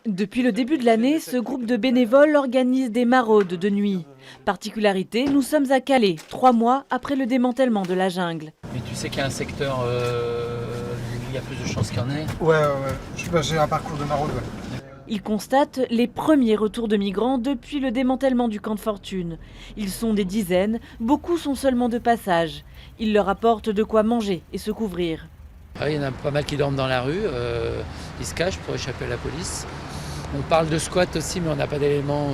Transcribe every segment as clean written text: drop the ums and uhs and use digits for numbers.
Depuis le début de l'année, ce groupe de bénévoles organise des maraudes de nuit. Particularité, nous sommes à Calais, 3 mois après le démantèlement de la jungle. Mais tu sais qu'il y a un secteur où il y a plus de chances qu'il y en ait. Ouais. J'ai un parcours de maraude, ouais. Ils constatent les premiers retours de migrants depuis le démantèlement du camp de fortune. Ils sont des dizaines, beaucoup sont seulement de passage. Ils leur apportent de quoi manger et se couvrir. Ah, il y en a pas mal qui dorment dans la rue, ils se cachent pour échapper à la police. On parle de squat aussi, mais on n'a pas d'éléments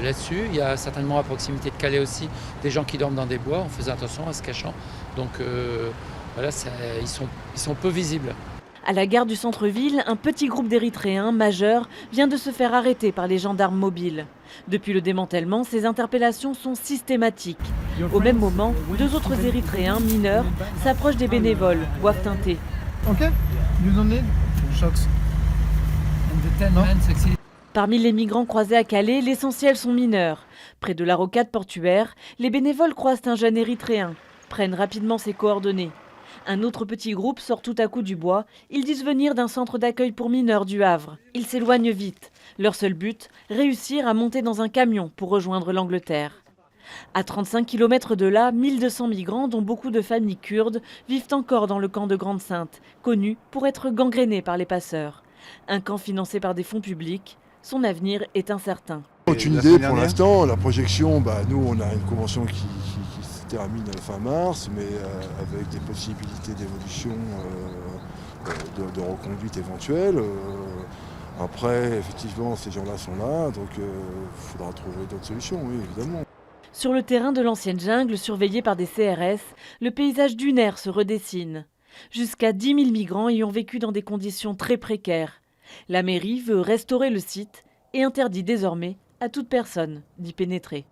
là-dessus. Il y a certainement à proximité de Calais aussi des gens qui dorment dans des bois, on faisait attention à se cachant. Donc voilà, ils sont peu visibles. À la gare du centre-ville, un petit groupe d'Érythréens majeurs vient de se faire arrêter par les gendarmes mobiles. Depuis le démantèlement, ces interpellations sont systématiques. Au même moment, 2 autres Érythréens mineurs s'approchent des bénévoles, boivent un thé. Ok, you don't need shots. Non. Parmi les migrants croisés à Calais, l'essentiel sont mineurs. Près de la rocade portuaire, les bénévoles croisent un jeune Érythréen, prennent rapidement ses coordonnées. Un autre petit groupe sort tout à coup du bois. Ils disent venir d'un centre d'accueil pour mineurs du Havre. Ils s'éloignent vite. Leur seul but, réussir à monter dans un camion pour rejoindre l'Angleterre. À 35 km de là, 1200 migrants, dont beaucoup de familles kurdes, vivent encore dans le camp de Grande-Sainte, connu pour être gangréné par les passeurs. Un camp financé par des fonds publics. Son avenir est incertain. Aucune idée pour l'instant. La projection, nous on a une convention qui se termine fin mars, mais avec des possibilités d'évolution, de reconduite éventuelle. Après, effectivement, ces gens-là sont là, donc il faudra trouver d'autres solutions, oui, évidemment. Sur le terrain de l'ancienne jungle, surveillé par des CRS, le paysage dunaire se redessine. Jusqu'à 10 000 migrants y ont vécu dans des conditions très précaires. La mairie veut restaurer le site et interdit désormais à toute personne d'y pénétrer.